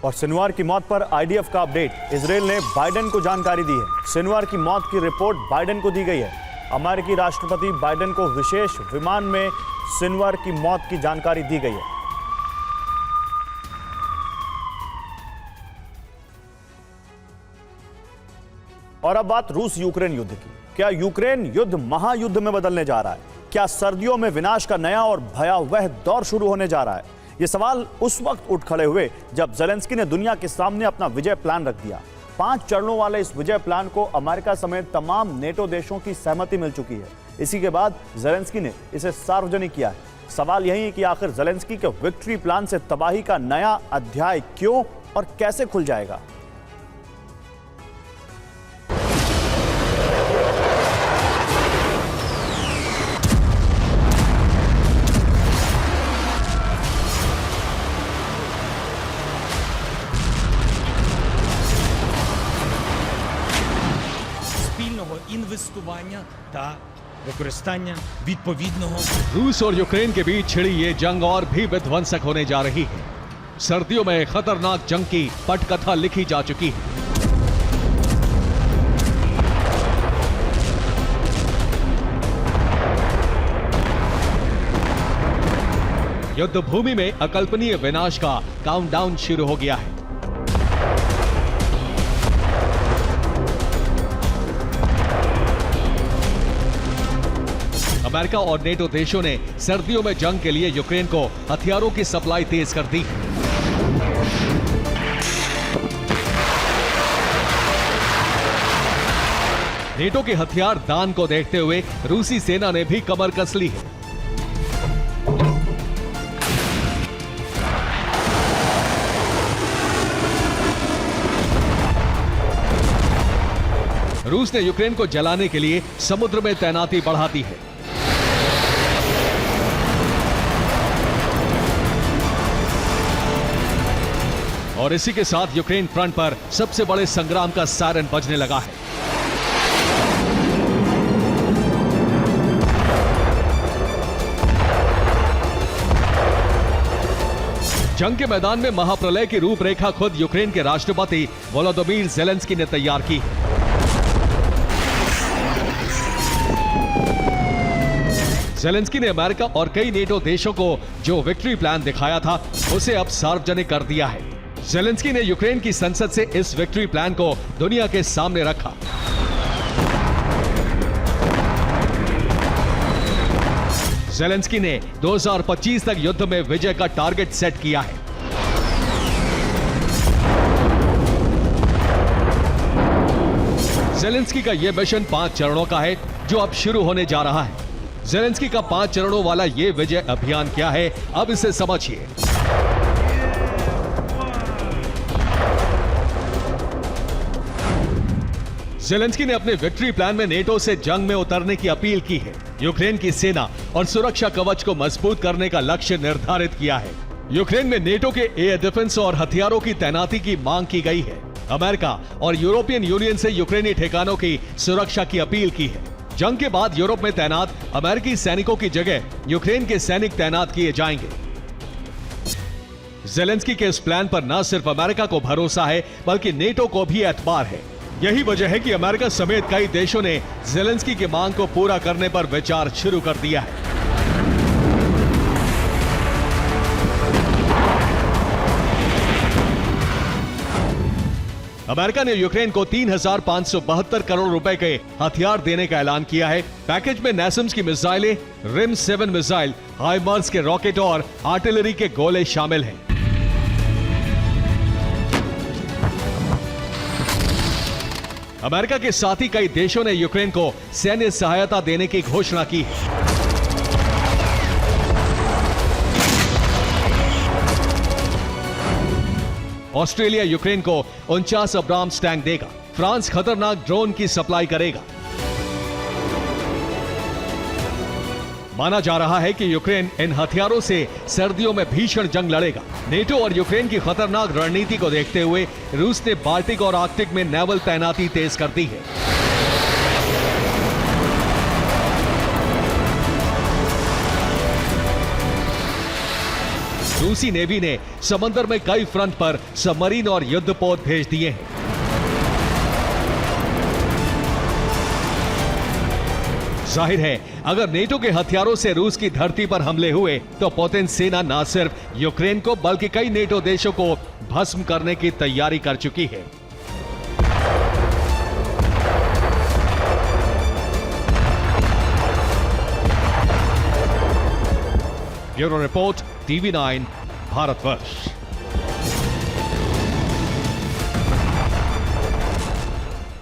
और सिनवार की मौत पर आईडीएफ का अपडेट, इजराइल ने बाइडेन को जानकारी दी है। सिनवार की मौत की रिपोर्ट बाइडेन को दी गई है। अमेरिकी राष्ट्रपति बाइडेन को विशेष विमान में सिनवार की मौत की जानकारी दी गई है। और अब बात रूस यूक्रेन युद्ध की। क्या यूक्रेन युद्ध महायुद्ध में बदलने जा रहा है? क्या सर्दियों में विनाश का नया और भयावह दौर शुरू होने जा रहा है? ये सवाल उस वक्त उठ खड़े हुए जब ज़ेलेंस्की ने दुनिया के सामने अपना विजय प्लान रख दिया। 5 चरणों वाले इस विजय प्लान को अमेरिका समेत तमाम नेटो देशों की सहमति मिल चुकी है। इसी के बाद ज़ेलेंस्की ने इसे सार्वजनिक किया है। सवाल यही है कि आखिर ज़ेलेंस्की के विक्ट्री प्लान से तबाही का नया अध्याय क्यों और कैसे खुल जाएगा? інвестування та використання відповідного। रूस और यूक्रेन के बीच छिड़ी ये जंग और भी विध्वंसक होने जा रही है। सर्दियों में खतरनाक जंग की पटकथा लिखी जा चुकी है। युद्ध भूमि में अकल्पनीय विनाश का काउंटडाउन शुरू हो गया है। अमेरिका और नेटो देशों ने सर्दियों में जंग के लिए यूक्रेन को हथियारों की सप्लाई तेज कर दी है। नेटो के हथियार दान को देखते हुए रूसी सेना ने भी कमर कस ली है। रूस ने यूक्रेन को जलाने के लिए समुद्र में तैनाती बढ़ा दी है। और इसी के साथ यूक्रेन फ्रंट पर सबसे बड़े संग्राम का सायरन बजने लगा है। जंग के मैदान में महाप्रलय की रूपरेखा खुद यूक्रेन के राष्ट्रपति वोलोदिमीर ज़ेलेंस्की ने तैयार की है। ज़ेलेंस्की ने अमेरिका और कई नेटो देशों को जो विक्ट्री प्लान दिखाया था उसे अब सार्वजनिक कर दिया है। ज़ेलेंस्की ने यूक्रेन की संसद से इस विक्ट्री प्लान को दुनिया के सामने रखा। ज़ेलेंस्की ने 2025 तक युद्ध में विजय का टारगेट सेट किया है। ज़ेलेंस्की का यह मिशन 5 चरणों का है जो अब शुरू होने जा रहा है। ज़ेलेंस्की का 5 चरणों वाला यह विजय अभियान क्या है, अब इसे समझिए। ज़ेलेंस्की ने अपने विक्ट्री प्लान में नेटो से जंग में उतरने की अपील की है। यूक्रेन की सेना और सुरक्षा कवच को मजबूत करने का लक्ष्य निर्धारित किया है। यूक्रेन में नेटो के एयर डिफेंस और हथियारों की तैनाती की मांग की गई है। अमेरिका और यूरोपियन यूनियन से यूक्रेनी ठिकानों की सुरक्षा की अपील की है। जंग के बाद यूरोप में तैनात अमेरिकी सैनिकों की जगह यूक्रेन के सैनिक तैनात किए जाएंगे। ज़ेलेंस्की के इस प्लान पर न सिर्फ अमेरिका को भरोसा है बल्कि नेटो को भी एतबार है। यही वजह है कि अमेरिका समेत कई देशों ने ज़ेलेंस्की की मांग को पूरा करने पर विचार शुरू कर दिया है। अमेरिका ने यूक्रेन को 3,572 करोड़ रुपए के हथियार देने का ऐलान किया है। पैकेज में नैसम्स की मिसाइलें, रिम 7 मिसाइल, हाइमर्स के रॉकेट और आर्टिलरी के गोले शामिल हैं। अमेरिका के साथ ही कई देशों ने यूक्रेन को सैन्य सहायता देने की घोषणा की है। ऑस्ट्रेलिया यूक्रेन को 49 अब्राम्स टैंक देगा। फ्रांस खतरनाक ड्रोन की सप्लाई करेगा। माना जा रहा है कि यूक्रेन इन हथियारों से सर्दियों में भीषण जंग लड़ेगा। नेटो और यूक्रेन की खतरनाक रणनीति को देखते हुए रूस ने बाल्टिक और आर्कटिक में नेवल तैनाती तेज कर दी है। रूसी नेवी ने समंदर में कई फ्रंट पर सबमरीन और युद्धपोत भेज दिए हैं। जाहिर है, अगर नेटो के हथियारों से रूस की धरती पर हमले हुए तो पुतिन सेना न सिर्फ यूक्रेन को बल्कि कई नेटो देशों को भस्म करने की तैयारी कर चुकी है। Bureau report, TV9, Bharatvarsh.